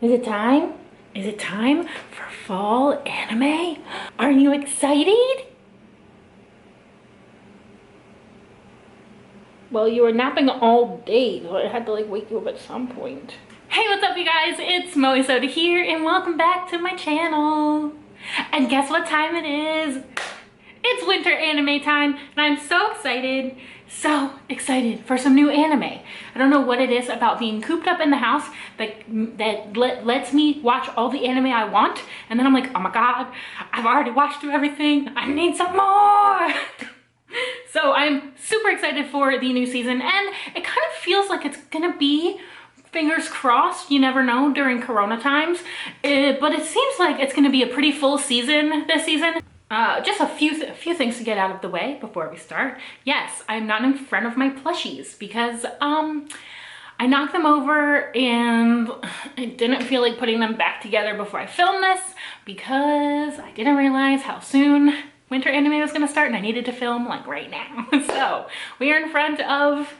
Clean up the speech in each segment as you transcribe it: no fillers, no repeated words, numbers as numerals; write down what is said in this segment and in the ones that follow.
Is it time? Is it time for fall anime? Are you excited? Well, you were napping all day, so I had to like wake you up at some point. Hey, what's up you guys? It's MOESODA here and welcome back to my channel. And guess what time it is? It's winter anime time and I'm so excited for some new anime. I don't know what it is about being cooped up in the house that lets me watch all the anime I want, and then I'm like, oh my god, I've already watched through everything, I need some more. So I'm super excited for the new season, and it kind of feels like it's gonna be, fingers crossed, you never know during Corona times, but it seems like it's gonna be a pretty full season this season. Just a few things to get out of the way before we start. Yes, I'm not in front of my plushies because I knocked them over and I didn't feel like putting them back together before I filmed this because I didn't realize how soon winter anime was gonna start and I needed to film like right now. So we are in front of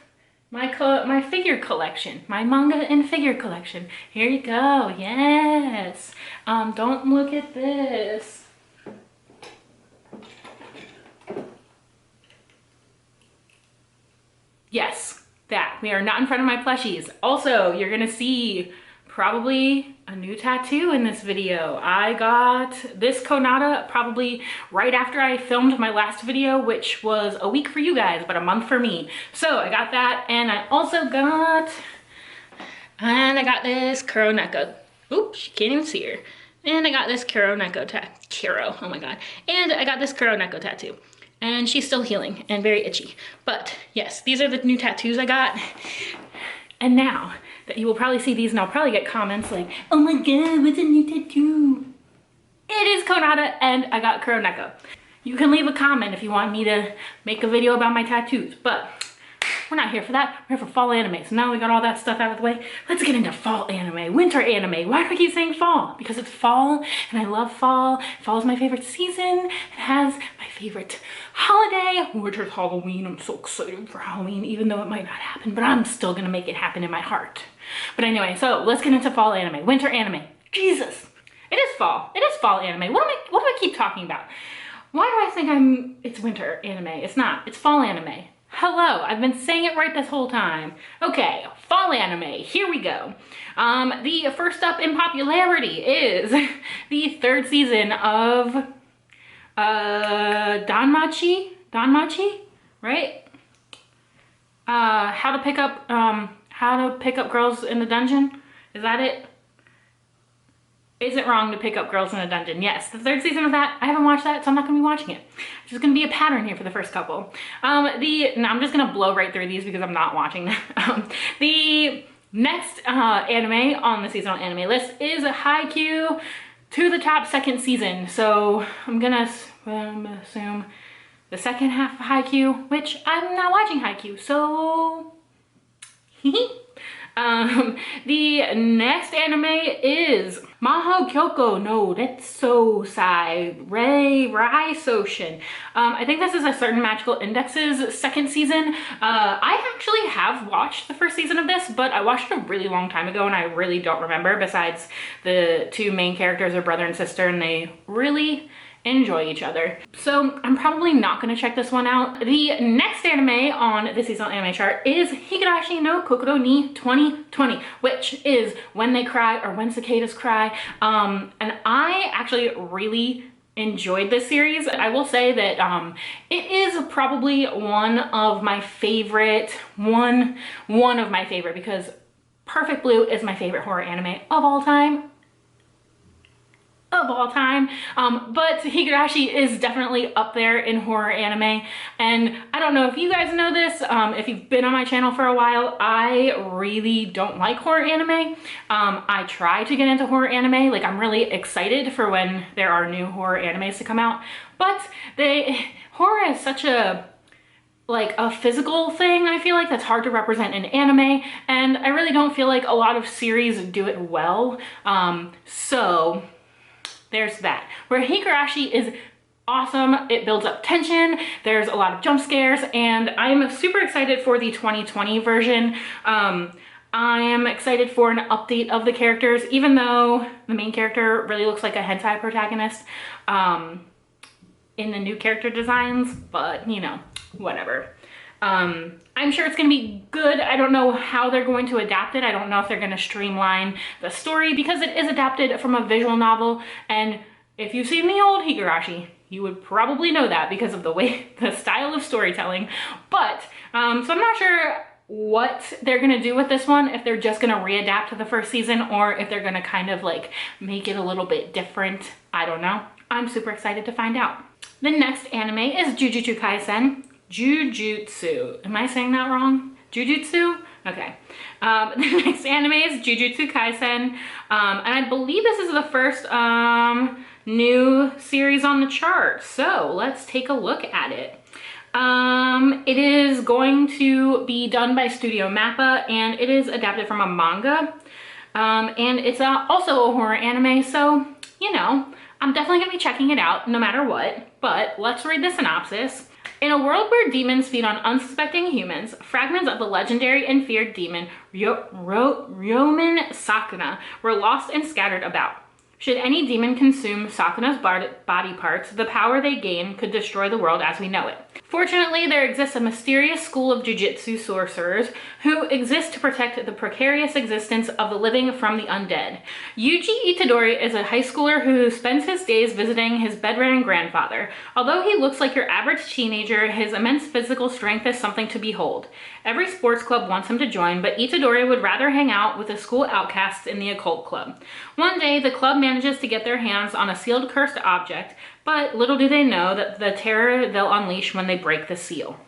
my figure collection, my manga and figure collection. Here you go. Yes. Don't look at this. Yes, that. We are not in front of my plushies. Also, you're gonna see probably a new tattoo in this video. I got this Konata probably right after I filmed my last video, which was a week for you guys, but a month for me. So I got that, and I also got, this Kuroneko. Oops, you can't even see her. And I got this Kuroneko Kiro, oh my god. And I got this Kuroneko tattoo. And she's still healing and very itchy. But yes, these are the new tattoos I got. And now that you will probably see these and I'll probably get comments like, oh my god, what's a new tattoo? It is Konata and I got Kuroneko. You can leave a comment if you want me to make a video about my tattoos, but we're not here for that. We're here for fall anime. So now we got all that stuff out of the way. Let's get into fall anime, winter anime. Why do I keep saying fall? Because it's fall and I love fall. Fall is my favorite season. It has my favorite holiday, which is Halloween. I'm so excited for Halloween, even though it might not happen, but I'm still gonna make it happen in my heart. But anyway, so let's get into fall anime, winter anime. Jesus, it is fall. It is fall anime. What do I keep talking about? Why do I think it's winter anime? It's not, it's fall anime. Hello, I've been saying it right this whole time. Okay, fall anime, here we go. The first up in popularity is the third season of Danmachi, right? How to pick up girls in the dungeon? Is that it? Is it wrong to pick up girls in a dungeon? Yes, the third season of that. I haven't watched that, so I'm not gonna be watching it. There's just gonna be a pattern here for the first couple. I'm just gonna blow right through these because I'm not watching them. The next anime on the seasonal anime list is Haikyuu to the top second season. So I'm gonna assume the second half of Haikyuu, which I'm not watching Haikyuu, so the next anime is Maho Kyoko no Retso Sai Rei Soshin. I think this is a Certain Magical Index's second season. I actually have watched the first season of this, but I watched it a really long time ago and I really don't remember, besides the two main characters are brother and sister and they really enjoy each other. So I'm probably not gonna check this one out. The next anime on the seasonal anime chart is Higurashi no Kokoro ni 2020, which is When They Cry or When Cicadas Cry. And I actually really enjoyed this series. I will say that it is probably one of my favorite, because Perfect Blue is my favorite horror anime of all time. But Higurashi is definitely up there in horror anime, and I don't know if you guys know this, if you've been on my channel for a while, I really don't like horror anime. I try to get into horror anime, like I'm really excited for when there are new horror animes to come out, but horror is such a physical thing, I feel like, that's hard to represent in anime, and I really don't feel like a lot of series do it well. So there's that. Where Higurashi is awesome, it builds up tension, there's a lot of jump scares, and I'm super excited for the 2020 version. I am excited for an update of the characters, even though the main character really looks like a hentai protagonist in the new character designs, but you know, whatever. I'm sure it's going to be good. I don't know how they're going to adapt it. I don't know if they're going to streamline the story because it is adapted from a visual novel. And if you've seen the old Higurashi, you would probably know that because of the way, the style of storytelling. But, so I'm not sure what they're going to do with this one, if they're just going to readapt to the first season or if they're going to kind of like make it a little bit different. I don't know. I'm super excited to find out. The next anime is Jujutsu Kaisen. Jujutsu. Am I saying that wrong? Jujutsu? Okay. The next anime is Jujutsu Kaisen. And I believe this is the first new series on the chart. So let's take a look at it. It is going to be done by Studio Mappa and it is adapted from a manga. And it's also a horror anime. So, you know, I'm definitely going to be checking it out no matter what. But let's read the synopsis. In a world where demons feed on unsuspecting humans, fragments of the legendary and feared demon Roman Sakuna were lost and scattered about. Should any demon consume Sakuna's body parts, the power they gain could destroy the world as we know it. Fortunately, there exists a mysterious school of jujutsu sorcerers who exist to protect the precarious existence of the living from the undead. Yuji Itadori is a high schooler who spends his days visiting his bedridden grandfather. Although he looks like your average teenager, his immense physical strength is something to behold. Every sports club wants him to join, but Itadori would rather hang out with the school outcasts in the occult club. One day, the club manages to get their hands on a sealed cursed object, but little do they know that the terror they'll unleash when they break the seal.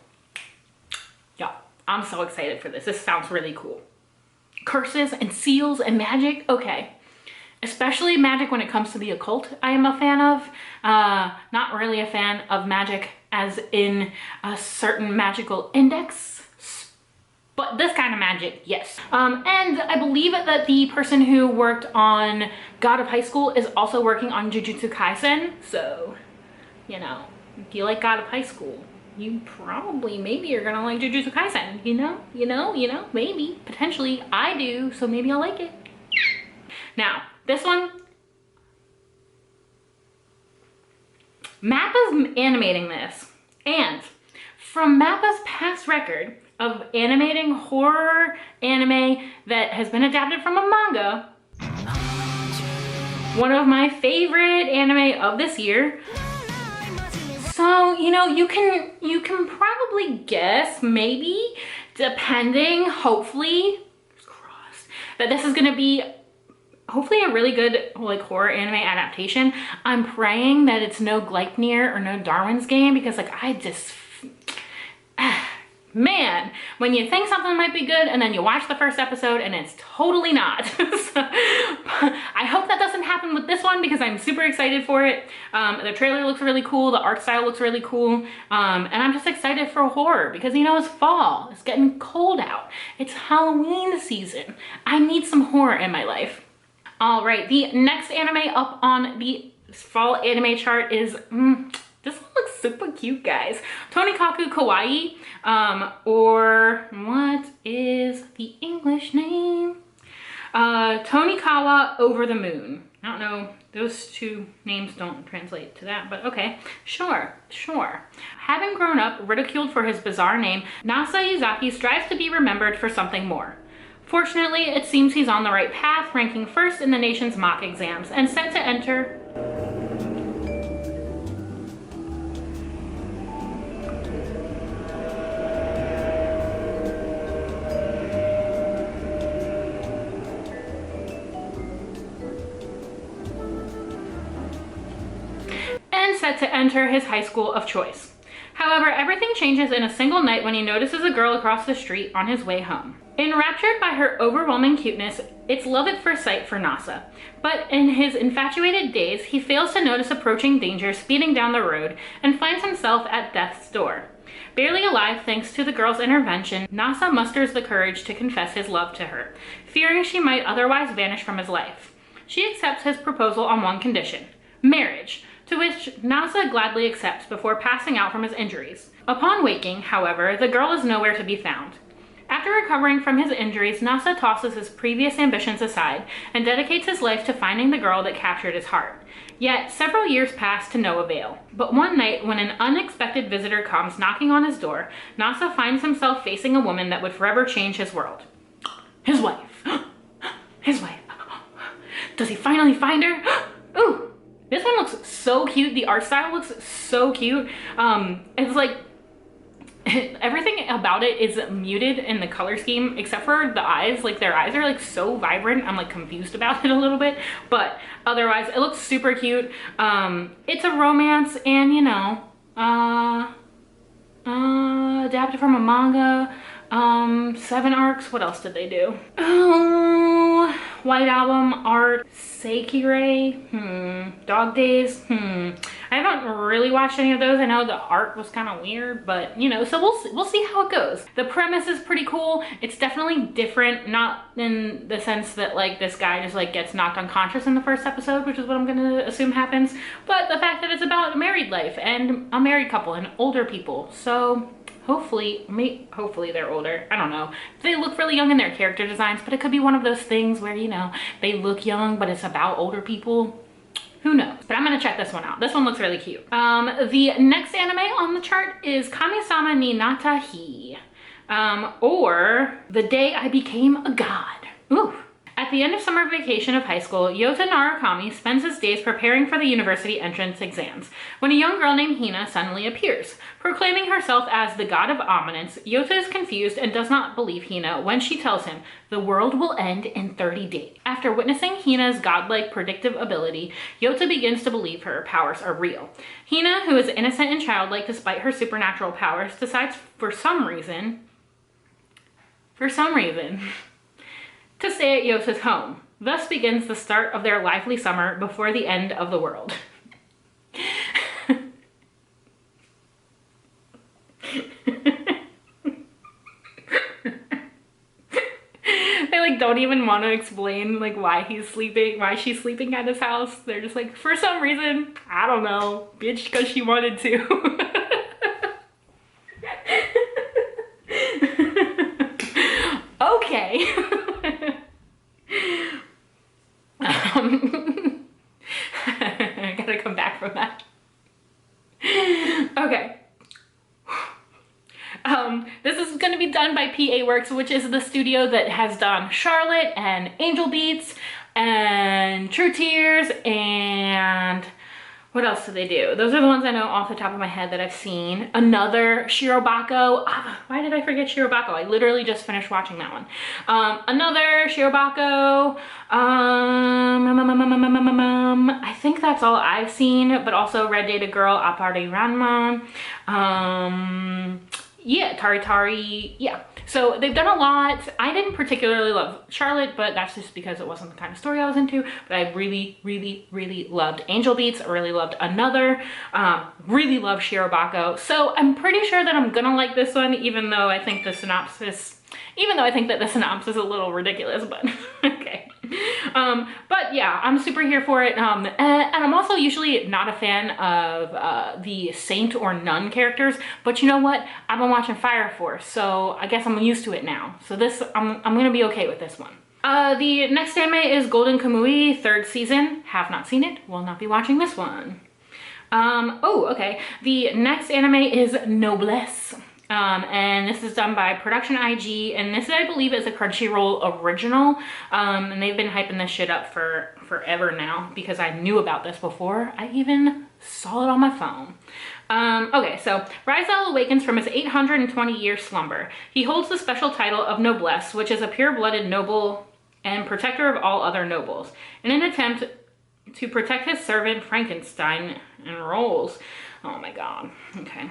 Yeah, I'm so excited for this. This sounds really cool. Curses and seals and magic, okay. Especially magic when it comes to the occult, I am a fan of. Not really a fan of magic as in a certain magical index. But this kind of magic, yes. And I believe that the person who worked on God of High School is also working on Jujutsu Kaisen. So, you know, if you like God of High School, you probably, maybe you're gonna like Jujutsu Kaisen. You know, maybe, potentially. I do, so maybe I'll like it. Now, this one, Mappa's animating this. And from Mappa's past record of animating horror anime that has been adapted from a manga, one of my favorite anime of this year. So, you know, you can probably guess, maybe, depending, hopefully, crossed, that this is gonna be hopefully a really good like horror anime adaptation. I'm praying that it's no Gleipnir or no Darwin's Game, because like I just man, when you think something might be good and then you watch the first episode and it's totally not. So, I hope that doesn't happen with this one because I'm super excited for it. The trailer looks really cool, the art style looks really cool, and I'm just excited for horror because, you know, it's fall, it's getting cold out, it's Halloween season. I need some horror in my life. All right, the next anime up on the fall anime chart is this one looks super cute, guys. Tonikaku Kawaii, or what is the English name? Tonikawa Over the Moon. I don't know, those two names don't translate to that, but okay, sure. Having grown up ridiculed for his bizarre name, Nasa Yuzaki strives to be remembered for something more. Fortunately, it seems he's on the right path, ranking first in the nation's mock exams and set to enter his high school of choice. However, everything changes in a single night when he notices a girl across the street on his way home. Enraptured by her overwhelming cuteness, it's love at first sight for Nasa. But in his infatuated daze, he fails to notice approaching danger speeding down the road and finds himself at death's door. Barely alive thanks to the girl's intervention, Nasa musters the courage to confess his love to her, fearing she might otherwise vanish from his life. She accepts his proposal on one condition: marriage, to which Nasa gladly accepts before passing out from his injuries. Upon waking, however, the girl is nowhere to be found. After After recovering from his injuries, Nasa tosses his previous ambitions aside and dedicates his life to finding the girl that captured his heart. Yet, several years pass to no avail. But one night, when an unexpected visitor comes knocking on his door, Nasa finds himself facing a woman that would forever change his world. His wife. His wife. Does he finally find her? Ooh, this one looks so cute. The art style looks so cute. It's like, everything about it is muted in the color scheme except for the eyes. Like, their eyes are like so vibrant. I'm like confused about it a little bit, but otherwise it looks super cute. It's a romance, and you know, adapted from a manga. 7 arcs. What else did they do? Oh, White Album art. Seikirei. Dog Days. I haven't really watched any of those. I know the art was kind of weird, but you know, so we'll see how it goes. The premise is pretty cool. It's definitely different, not in the sense that like this guy just like gets knocked unconscious in the first episode, which is what I'm gonna assume happens, but the fact that it's about married life and a married couple and older people. So hopefully they're older. I don't know. They look really young in their character designs, but it could be one of those things where, you know, they look young, but it's about older people. Who knows? But I'm gonna check this one out. This one looks really cute. The next anime on the chart is Kami-sama ni Nata Hi, or The Day I Became a God. Ooh. At the end of summer vacation of high school, Yota Narukami spends his days preparing for the university entrance exams when a young girl named Hina suddenly appears. Proclaiming herself as the god of ominence, Yota is confused and does not believe Hina when she tells him the world will end in 30 days. After witnessing Hina's godlike predictive ability, Yota begins to believe her powers are real. Hina, who is innocent and childlike despite her supernatural powers, decides for some reason, to stay at Yota's home. Thus begins the start of their lively summer before the end of the world. They like don't even want to explain like why she's sleeping at his house. They're just like, for some reason, I don't know, bitch, because she wanted to. Okay. I gotta come back from that. Okay. This is going to be done by PA Works, which is the studio that has done Charlotte and Angel Beats and True Tears, and what else do they do? Those are the ones I know off the top of my head that I've seen. Another Shirobako. Why did I forget Shirobako? I literally just finished watching that one. Another Shirobako. I think that's all I've seen, but also Red Data Girl, Apare Ranma. Yeah, Tari Tari. Yeah. So they've done a lot. I didn't particularly love Charlotte, but that's just because it wasn't the kind of story I was into. But I really, really, really loved Angel Beats. I really loved Another. Really loved Shirobako. So I'm pretty sure that I'm gonna like this one, even though I think that the synopsis is a little ridiculous, but okay. But yeah, I'm super here for it. And I'm also usually not a fan of the saint or nun characters, but you know what? I've been watching Fire Force, so I guess I'm used to it now. So this, I'm gonna be okay with this one. The next anime is Golden Kamui, 3rd season. Have not seen it, will not be watching this one. Oh, okay. The next anime is Noblesse. And this is done by Production IG, and this I believe is a Crunchyroll original, and they've been hyping this shit up for forever now because I knew about this before I even saw it on my phone. Okay, so Rizal awakens from his 820-year slumber. He holds the special title of Noblesse, which is a pure-blooded noble and protector of all other nobles. In an attempt to protect his servant Frankenstein enrolls. Oh my god, okay.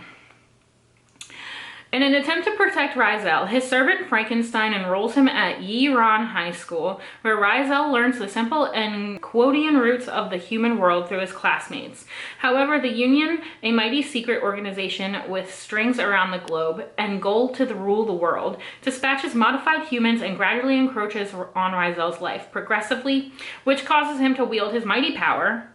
In an attempt to protect Rizal, his servant Frankenstein enrolls him at Yiran High School, where Rizal learns the simple and quotidian roots of the human world through his classmates. However, the Union, a mighty secret organization with strings around the globe and goal to rule the world, dispatches modified humans and gradually encroaches on Rizal's life progressively, which causes him to wield his mighty power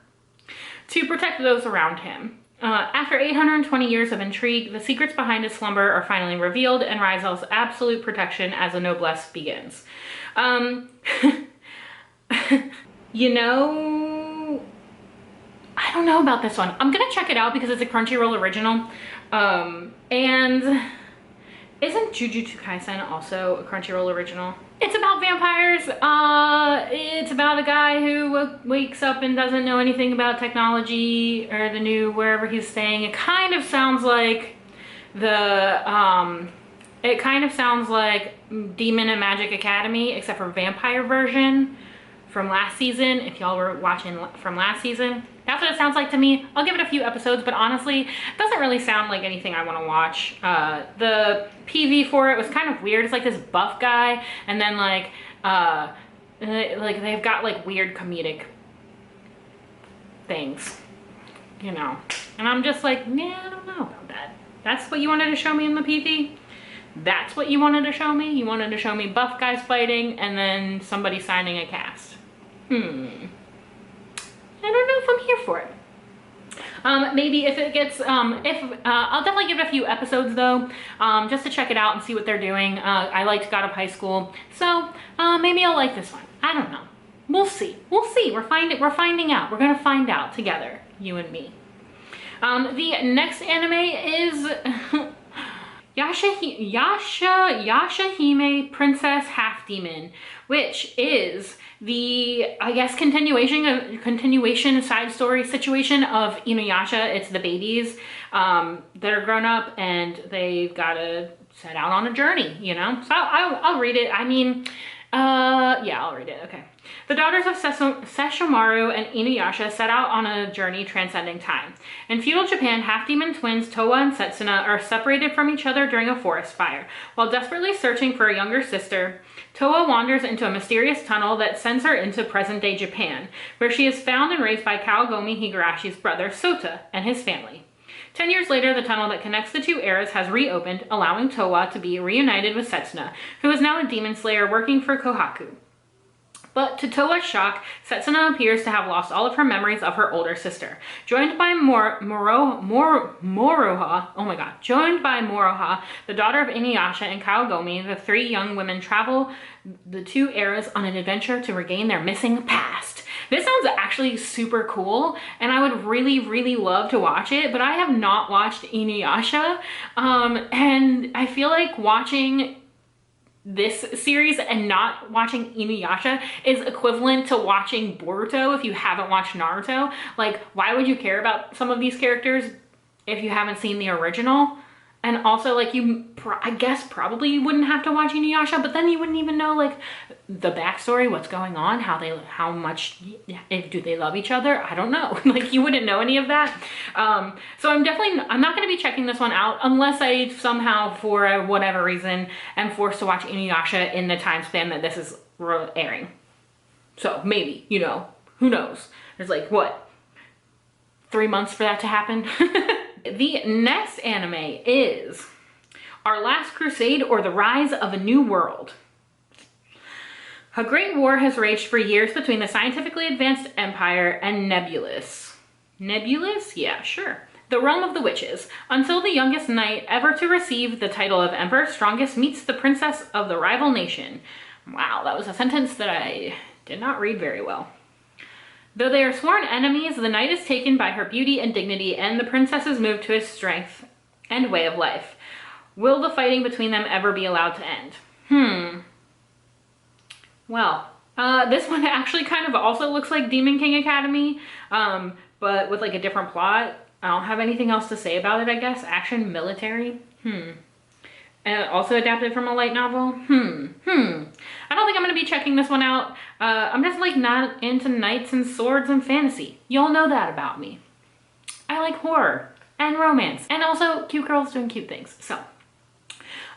to protect those around him. After 820 years of intrigue, the secrets behind his slumber are finally revealed, and Rizel's absolute protection as a noblesse begins. You know, I don't know about this one. I'm gonna check it out because it's a Crunchyroll original. And isn't Jujutsu Kaisen also a Crunchyroll original? It's about vampires. It's about a guy who wakes up and doesn't know anything about technology or the new wherever he's staying. It kind of sounds like Demon and Magic Academy, except for vampire version from last season. If y'all were watching from last season, that's what it sounds like to me. I'll give it a few episodes, but honestly, it doesn't really sound like anything I want to watch. The PV for it was kind of weird. It's like this buff guy, and then like they've got like weird comedic things, you know. And I'm just like, yeah, I don't know about that. That's what you wanted to show me in the PV? That's what you wanted to show me? You wanted to show me buff guys fighting and then somebody signing a cast. I don't know if I'm here for it. Maybe if it gets, I'll definitely give it a few episodes though, just to check it out and see what they're doing. I liked God of High School, so maybe I'll like this one. I don't know. We'll see. We'll see. We're finding out. We're gonna find out together, you and me. The next anime is Yashahime Princess Half Demon, which is the, I guess, continuation side story situation of Inuyasha. It's the babies that are grown up and they've got to set out on a journey, you know? So I'll read it. I mean, yeah, I'll read it. Okay. The daughters of Sesshomaru and Inuyasha set out on a journey transcending time. In feudal Japan, half-demon twins Towa and Setsuna are separated from each other during a forest fire. While desperately searching for a younger sister, Towa wanders into a mysterious tunnel that sends her into present-day Japan, where she is found and raised by Kawagomi Higarashi's brother Sota and his family. 10 years later, the tunnel that connects the two eras has reopened, allowing Towa to be reunited with Setsuna, who is now a demon slayer working for Kohaku. But to Towa's shock, Setsuna appears to have lost all of her memories of her older sister. Joined by Moroha, the daughter of Inuyasha and Kawagomi, the three young women travel the two eras on an adventure to regain their missing past. This sounds actually super cool, and I would really, really love to watch it, but I have not watched Inuyasha, and I feel like watching this series and not watching Inuyasha is equivalent to watching Boruto if you haven't watched Naruto. Like, why would you care about some of these characters if you haven't seen the original? And also, like, I guess probably you wouldn't have to watch Inuyasha, but then you wouldn't even know, like, the backstory, what's going on, how much, do they love each other? I don't know. Like, you wouldn't know any of that. So I'm not going to be checking this one out unless I somehow, for whatever reason, am forced to watch Inuyasha in the time span that this is airing. So maybe, you know, who knows? There's like, what, 3 months for that to happen? The next anime is Our Last Crusade, or The Rise of a New World. A great war has raged for years between the scientifically advanced Empire and Noblesse. Noblesse? Yeah, sure. The realm of the witches, until the youngest knight ever to receive the title of Emperor's Strongest meets the princess of the rival nation. Wow, that was a sentence that I did not read very well. Though they are sworn enemies, the knight is taken by her beauty and dignity, and the princess is moved to his strength and way of life. Will the fighting between them ever be allowed to end? Well, this one actually kind of also looks like Demon King Academy, but with like a different plot. I don't have anything else to say about it, I guess. Action, military, And also adapted from a light novel. I don't think I'm gonna be checking this one out. I'm just like not into knights and swords and fantasy. Y'all know that about me. I like horror and romance and also cute girls doing cute things. So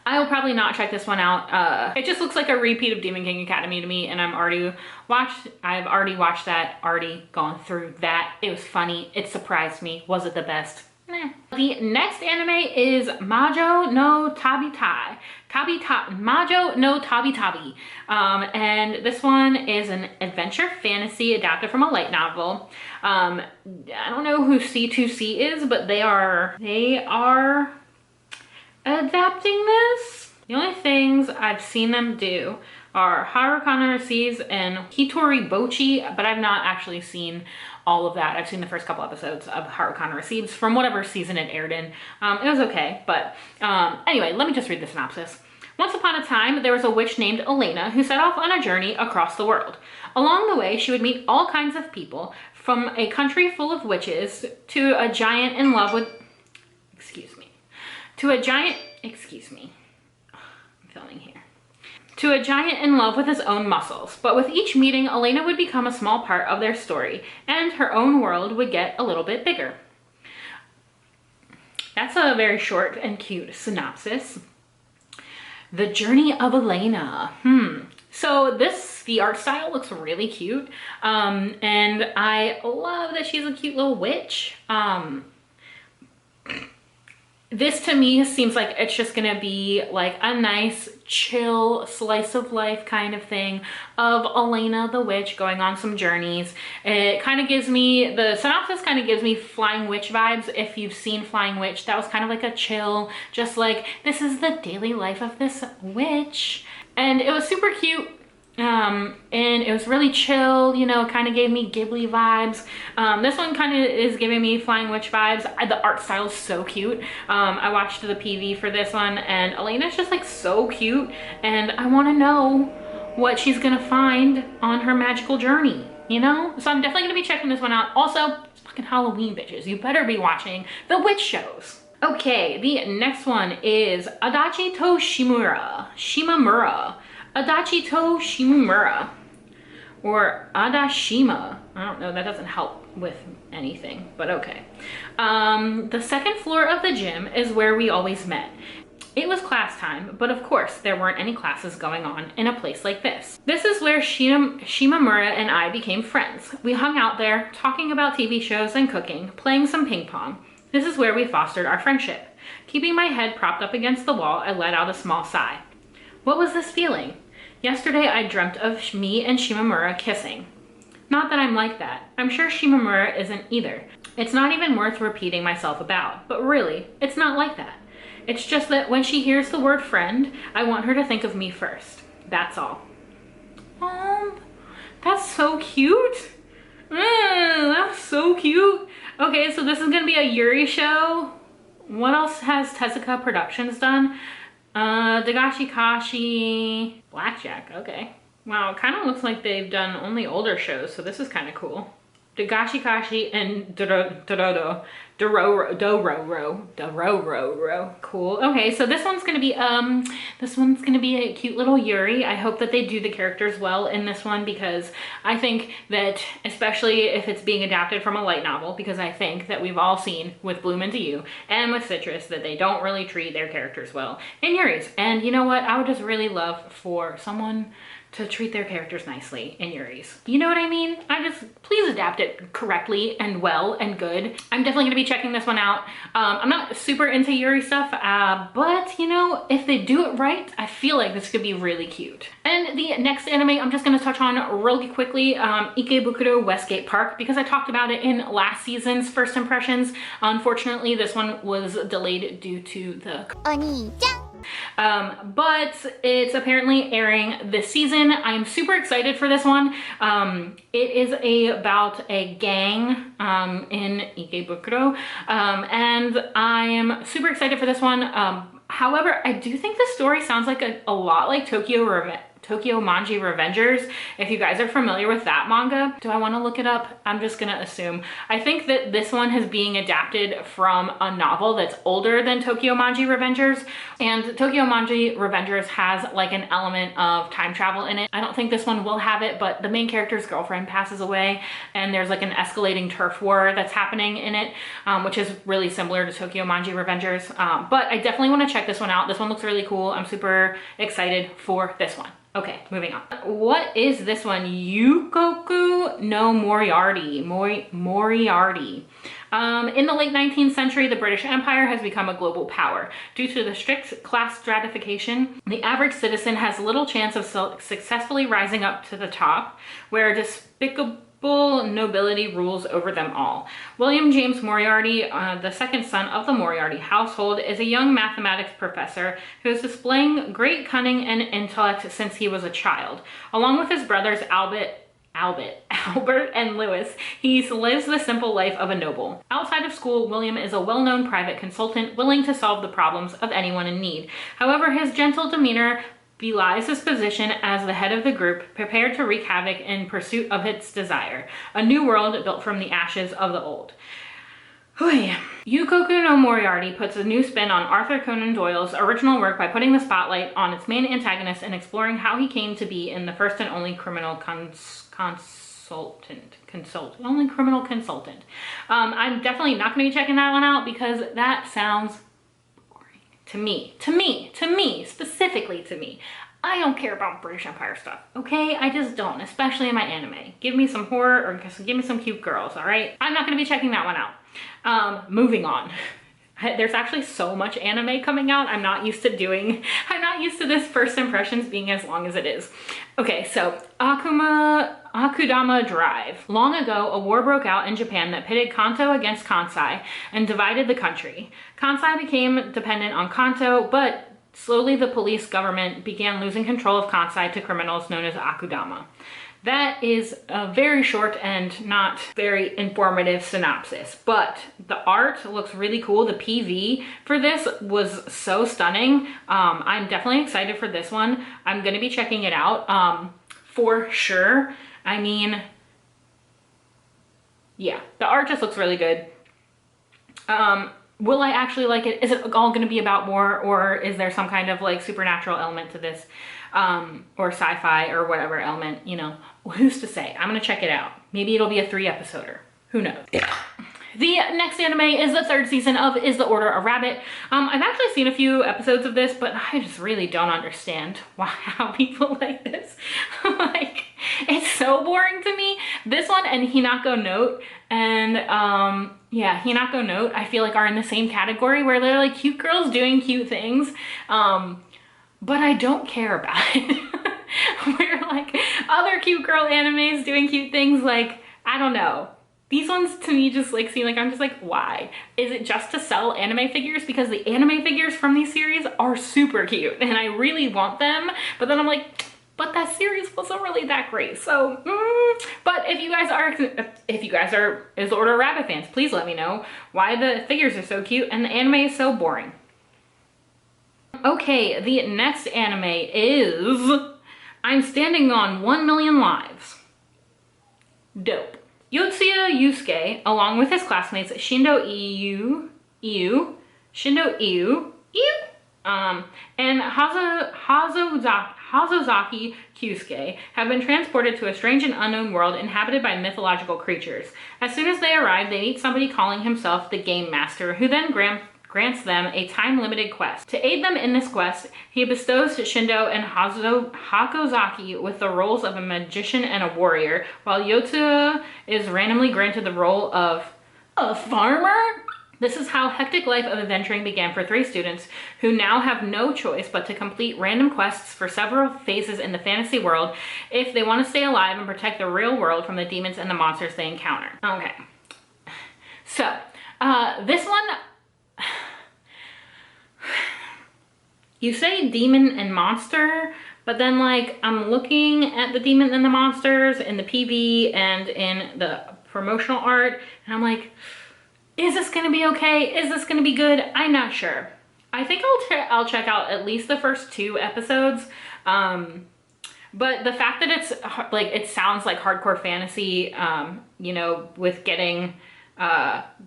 I will probably not check this one out. It just looks like a repeat of Demon King Academy to me, and I've already watched that, already gone through that. It was funny. It surprised me. Was it the best? Nah. The next anime is Majo no Tabi-Tai. Majo no Tabi-Tabi. And this one is an adventure fantasy adapted from a light novel. I don't know who C2C is, but they are adapting this. The only things I've seen them do are Harukana Receives and Hitori Bochi, but I've not actually seen all of that. I've seen the first couple episodes of Harukana Receives from whatever season it aired in. It was okay, but anyway, let me just read the synopsis. Once upon a time, there was a witch named Elena who set off on a journey across the world. Along the way, she would meet all kinds of people, from a country full of witches to a giant in love with, to a giant in love with his own muscles. But with each meeting, Elena would become a small part of their story, and her own world would get a little bit bigger. That's a very short and cute synopsis. The Journey of Elena. So the art style looks really cute. And I love that she's a cute little witch. This to me seems like it's just gonna be like a nice chill slice of life kind of thing of Elena the witch going on some journeys. It kind of gives me, the synopsis kind of gives me Flying Witch vibes. If you've seen Flying Witch, that was kind of like a chill, just like this is the daily life of this witch. And it was super cute. And it was really chill, you know, kind of gave me Ghibli vibes. This one kind of is giving me Flying Witch vibes. The art style is so cute. I watched the PV for this one, and Elena's just like so cute, and I want to know what she's gonna find on her magical journey, you know? So I'm definitely gonna be checking this one out. Also, it's fucking Halloween, bitches. You better be watching the witch shows. Okay, the next one is Adachi to Shimamura. Adachi to Shimamura, or Adashima. I don't know, that doesn't help with anything, but okay. The second floor of the gym is where we always met. It was class time, but of course there weren't any classes going on in a place like this. This is where Shimamura and I became friends. We hung out there, talking about TV shows and cooking, playing some ping pong. This is where we fostered our friendship. Keeping my head propped up against the wall, I let out a small sigh. What was this feeling? Yesterday I dreamt of me and Shimamura kissing. Not that I'm like that. I'm sure Shimamura isn't either. It's not even worth repeating myself about, but really, it's not like that. It's just that when she hears the word friend, I want her to think of me first. That's all. That's so cute. That's so cute. Okay, so this is gonna be a Yuri show. What else has Tezuka Productions done? Dagashi Kashi, Blackjack, okay. Wow, it kind of looks like they've done only older shows, so this is kind of cool. Dagashi Kashi and Dororo. Cool. Okay, so this one's gonna be a cute little Yuri. I hope that they do the characters well in this one, because I think that, especially if it's being adapted from a light novel, because I think that we've all seen with Bloom Into You and with Citrus that they don't really treat their characters well in Yuri's. And you know what? I would just really love for someone to treat their characters nicely in Yuri's. You know what I mean? Please adapt it correctly and well and good. I'm definitely gonna be checking this one out. I'm not super into Yuri stuff, but you know, if they do it right, I feel like this could be really cute. And the next anime I'm just gonna touch on really quickly, Ikebukuro Westgate Park, because I talked about it in last season's first impressions. Unfortunately, this one was delayed due to the but it's apparently airing this season. I'm super excited for this one. It is about a gang in Ikebukuro, and I am super excited for this one. However, I do think the story sounds like a lot like Tokyo Manji Revengers. If you guys are familiar with that manga, do I want to look it up? I'm just gonna assume. I think that this one is being adapted from a novel that's older than Tokyo Manji Revengers, and Tokyo Manji Revengers has like an element of time travel in it. I don't think this one will have it, but the main character's girlfriend passes away, and there's like an escalating turf war that's happening in it, which is really similar to Tokyo Manji Revengers. But I definitely want to check this one out. This one looks really cool. I'm super excited for this one. Okay, moving on. What is this one? Yukoku no Moriarty. Moriarty. In the late 19th century, the British Empire has become a global power. Due to the strict class stratification, the average citizen has little chance of successfully rising up to the top, where despicable nobility rules over them all. William James Moriarty, the second son of the Moriarty household, is a young mathematics professor who is displaying great cunning and intellect since he was a child. Along with his brothers Albert and Lewis, he lives the simple life of a noble. Outside of school, William is a well-known private consultant willing to solve the problems of anyone in need. However, his gentle demeanor belies his position as the head of the group, prepared to wreak havoc in pursuit of its desire, a new world built from the ashes of the old. Yukoku no Moriarty puts a new spin on Arthur Conan Doyle's original work by putting the spotlight on its main antagonist and exploring how he came to be in the first and only criminal consultant. I'm definitely not going to be checking that one out because that sounds to me, specifically to me. I don't care about British Empire stuff, okay? I just don't, especially in my anime. Give me some horror or give me some cute girls, all right? I'm not gonna be checking that one out. Moving on. There's actually so much anime coming out. I'm not used to this first impressions being as long as it is. Okay, so Akudama Drive. Long ago, a war broke out in Japan that pitted Kanto against Kansai and divided the country. Kansai became dependent on Kanto, but slowly the police government began losing control of Kansai to criminals known as Akudama. That is a very short and not very informative synopsis, but the art looks really cool. The PV for this was so stunning. I'm definitely excited for this one. I'm gonna be checking it out for sure. I mean, yeah, the art just looks really good. Will I actually like it? Is it all gonna be about war, or is there some kind of like supernatural element to this? Or sci-fi or whatever element, you know, who's to say? I'm gonna check it out. Maybe it'll be a 3-episoder. Who knows? Yeah. The next anime is the third season of Is the Order a Rabbit? I've actually seen a few episodes of this, but I just really don't understand how people like this. Like, it's so boring to me. This one and Hinako Note and yeah, Hinako Note I feel like are in the same category where they're like cute girls doing cute things. But I don't care about it. Where like other cute girl animes doing cute things, like, I don't know. These ones to me just like seem like, I'm just like, why? Is it just to sell anime figures? Because the anime figures from these series are super cute and I really want them. But then I'm like, but that series wasn't really that great. So, but if you guys are Is the Order of Rabbit fans, please let me know why the figures are so cute and the anime is so boring. Okay, the next anime is I'm Standing on 1 Million Lives. Dope. Yotsuya Yusuke, along with his classmates Shindo and Hazozaki Kyusuke have been transported to a strange and unknown world inhabited by mythological creatures. As soon as they arrive, they meet somebody calling himself the Game Master, who then grants them a time-limited quest. To aid them in this quest, he bestows Shindo and Hakozaki with the roles of a magician and a warrior, while Yotsuya is randomly granted the role of a farmer? This is how hectic life of adventuring began for 3 students who now have no choice but to complete random quests for several phases in the fantasy world if they want to stay alive and protect the real world from the demons and the monsters they encounter. Okay. So, this one, you say demon and monster, but then like I'm looking at the demon and the monsters in the PV and in the promotional art and I'm like, is this gonna be okay? Is this gonna be good? I'm not sure. I think I'll check out at least the first 2 episodes. But the fact that it's like, it sounds like hardcore fantasy, you know, with getting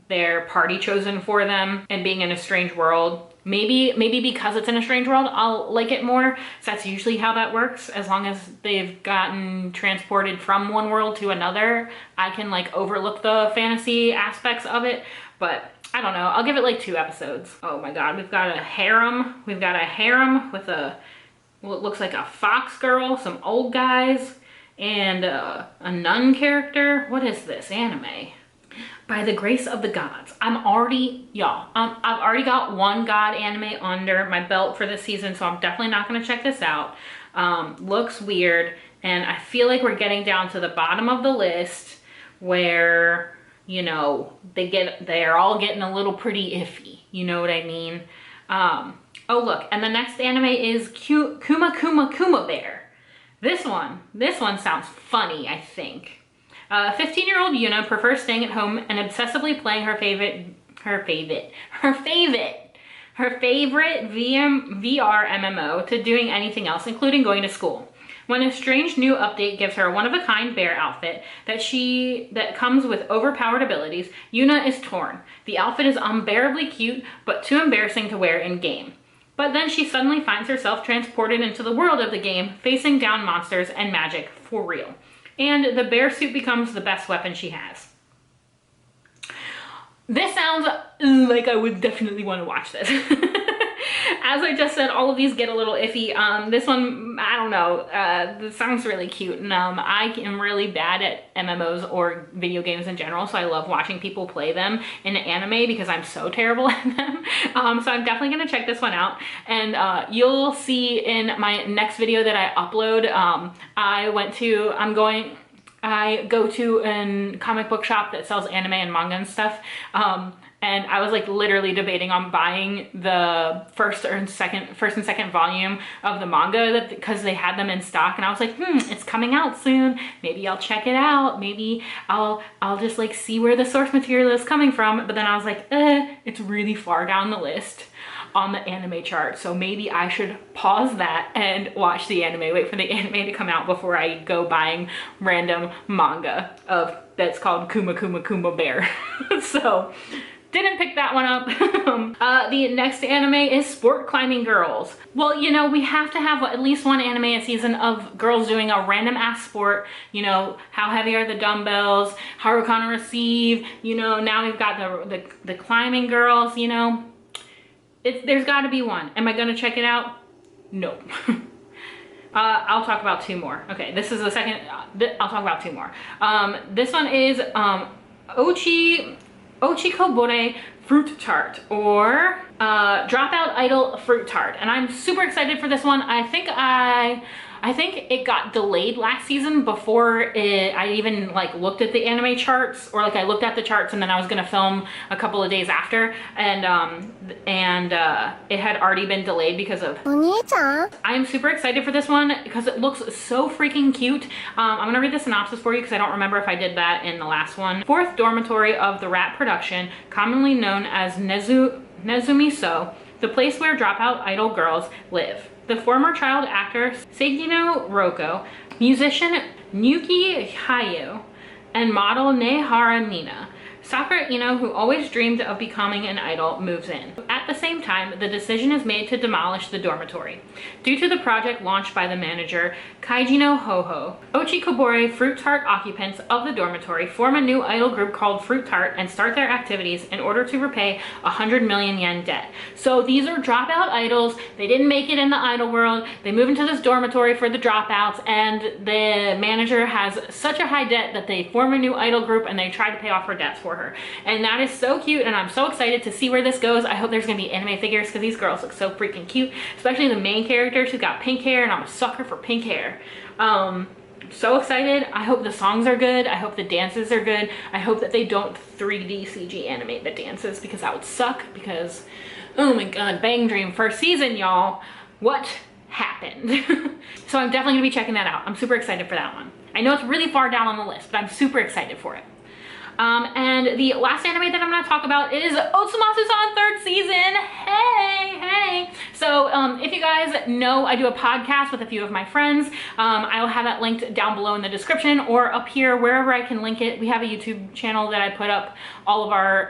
their party chosen for them and being in a strange world. Maybe because it's in a strange world, I'll like it more. So that's usually how that works. As long as they've gotten transported from one world to another, I can like overlook the fantasy aspects of it. But I don't know, I'll give it like 2 episodes. Oh my God, we've got a harem. We've got a harem with a what looks like a fox girl, some old guys, and a nun character. What is this anime? By the grace of the gods. I'm already, y'all, I've already got one god anime under my belt for this season, so I'm definitely not gonna check this out. Looks weird, and I feel like we're getting down to the bottom of the list where, you know, they're all getting a little pretty iffy. You know what I mean? Oh look, and the next anime is Kuma Kuma Kuma Bear. This one sounds funny, I think. 15-year-old Yuna prefers staying at home and obsessively playing her favorite VR MMO to doing anything else, including going to school. When a strange new update gives her a one-of-a-kind bear outfit that comes with overpowered abilities, Yuna is torn. The outfit is unbearably cute, but too embarrassing to wear in-game. But then she suddenly finds herself transported into the world of the game, facing down monsters and magic for real. And the bear suit becomes the best weapon she has. This sounds like I would definitely want to watch this. As I just said, all of these get a little iffy. This one, I don't know, this sounds really cute. And I am really bad at MMOs or video games in general, so I love watching people play them in anime because I'm so terrible at them. So I'm definitely gonna check this one out. And you'll see in my next video that I upload, I go to a comic book shop that sells anime and manga and stuff. And I was like literally debating on buying the first and second volume of the manga because they had them in stock, and I was like, it's coming out soon. Maybe I'll check it out. Maybe I'll just like see where the source material is coming from. But then I was like, it's really far down the list on the anime chart, so maybe I should pause that and watch the anime, wait for the anime to come out before I go buying random manga that's called Kuma Kuma Kuma Bear. So didn't pick that one up. The next anime is Sport Climbing Girls. Well, you know, we have to have at least one anime a season of girls doing a random ass sport. You know, how heavy are the dumbbells? Haruka receive. You know, now we've got the climbing girls. You know, there's got to be one. Am I gonna check it out? No. I'll talk about two more. Okay, this is the second. I'll talk about two more. This one is Ochikobore Fruit Tart, or Dropout Idol Fruit Tart. And I'm super excited for this one. I think it got delayed last season before I even like looked at the anime charts, or like I looked at the charts and then I was gonna film a couple of days after, and it had already been delayed because of I'm super excited for this one because it looks so freaking cute. I'm gonna read the synopsis for you because I don't remember if I did that in the last one. Fourth dormitory of the rat production, commonly known as Nezumiso, the place where dropout idol girls live. The former child actor Seigino Roko, musician Nyuki Hayo, and model Neihara Nina. Sakura Ino, who always dreamed of becoming an idol, moves in. At the same time, the decision is made to demolish the dormitory. Due to the project launched by the manager, Kaijino Hoho, Ochikobore Fruit Tart occupants of the dormitory form a new idol group called Fruit Tart and start their activities in order to repay 100 million yen debt. So these are dropout idols. They didn't make it in the idol world. They move into this dormitory for the dropouts, and the manager has such a high debt that they form a new idol group and they try to pay off her debts for her. And that is so cute, and I'm so excited to see where this goes. I hope there's gonna be anime figures because these girls look so freaking cute, especially the main character. She's got pink hair, and I'm a sucker for pink hair. So excited. I hope the songs are good. I hope the dances are good. I hope that they don't 3D CG animate the dances, because that would suck, because oh my god, Bang Dream first season, y'all. What happened? So I'm definitely gonna be checking that out. I'm super excited for that one. I know it's really far down on the list, but I'm super excited for it. And the last anime that I'm going to talk about is Otsumasu's third season. Hey! So if you guys know, I do a podcast with a few of my friends. I will have that linked down below in the description or up here, wherever I can link it. We have a YouTube channel that I put up all of our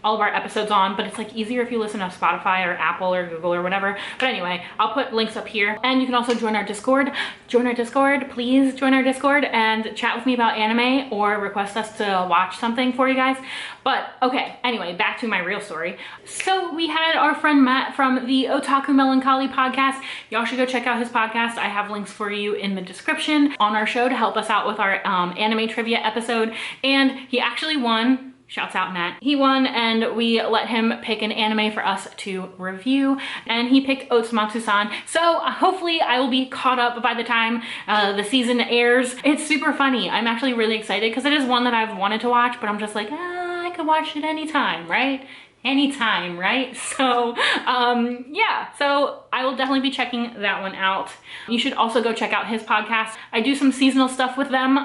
all of our episodes on, but it's like easier if you listen to Spotify or Apple or Google or whatever. But anyway, I'll put links up here, and you can also join our Discord. Join our Discord, please join our Discord and chat with me about anime or request us to watch something for you guys. But okay, anyway, back to my real story. So we had our friend Matt from the Otaku Melancholy podcast. Y'all should go check out his podcast. I have links for you in the description on our show to help us out with our anime trivia episode. And he actually won. Shouts out Matt. He won, and we let him pick an anime for us to review, and he picked Otsumatsu-san. So hopefully I will be caught up by the time the season airs. It's super funny. I'm actually really excited because it is one that I've wanted to watch, but I'm just like, I could watch it anytime, right? Anytime, right? So yeah, so I will definitely be checking that one out. You should also go check out his podcast. I do some seasonal stuff with them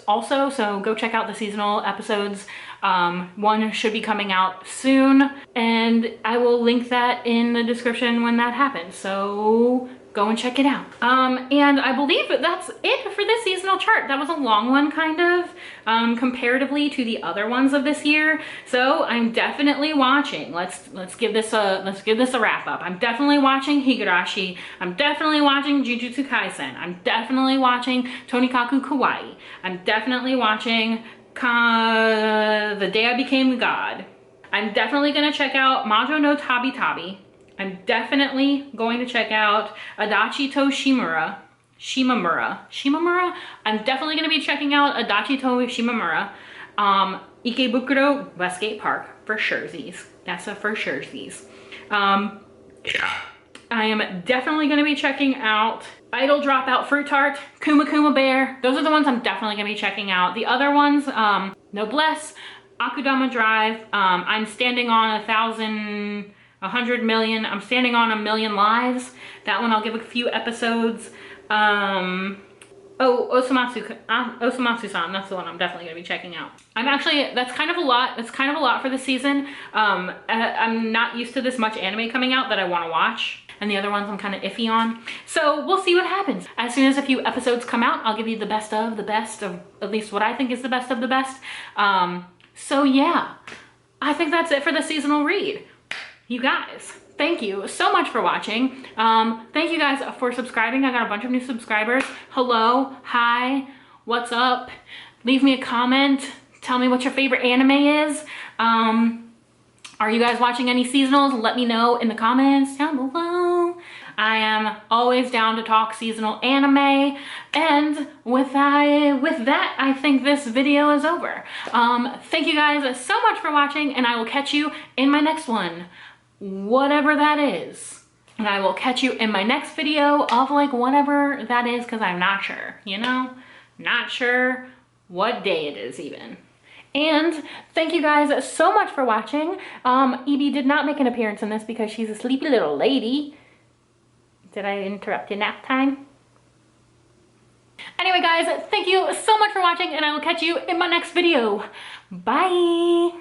also, so go check out the seasonal episodes. One should be coming out soon, and I will link that in the description when that happens, so go and check it out. And I believe that's it for this seasonal chart. That was a long one, kind of, comparatively to the other ones of this year. So I'm definitely watching. Let's give this a wrap up. I'm definitely watching Higurashi. I'm definitely watching Jujutsu Kaisen. I'm definitely watching Tonikaku Kawaii. I'm definitely watching The Day I Became God. I'm definitely gonna check out Majo no Tabi Tabi. I'm definitely going to check out Adachi to Shimamura. I'm definitely going to be checking out Adachi to Shimamura. Ikebukuro Westgate Park, for surezies. That's a for surezies. Yeah. I am definitely going to be checking out Idol Dropout Fruit Tart, Kuma Kuma Bear. Those are the ones I'm definitely going to be checking out. The other ones, Noblesse, Akudama Drive, I'm standing on 100 million. I'm standing on 1,000,000 lives. That one I'll give a few episodes. Oh, Osamatsu-san, that's the one I'm definitely gonna be checking out. That's kind of a lot. That's kind of a lot for the season. I'm not used to this much anime coming out that I wanna watch. And the other ones I'm kind of iffy on. So we'll see what happens. As soon as a few episodes come out, I'll give you the best of, at least what I think is the best of the best. So yeah, I think that's it for the seasonal read. You guys, thank you so much for watching. Thank you guys for subscribing. I got a bunch of new subscribers. Hello, hi, what's up? Leave me a comment. Tell me what your favorite anime is. Are you guys watching any seasonals? Let me know in the comments down below. I am always down to talk seasonal anime. And with that, I think this video is over. Thank you guys so much for watching, and I will catch you in my next one. Whatever that is. And I will catch you in my next video of like whatever that is, because I'm not sure, you know? Not sure what day it is even. And thank you guys so much for watching. Evie did not make an appearance in this because she's a sleepy little lady. Did I interrupt your nap time? Anyway guys, thank you so much for watching, and I will catch you in my next video. Bye.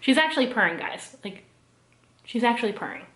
She's actually purring, guys. Like, she's actually purring.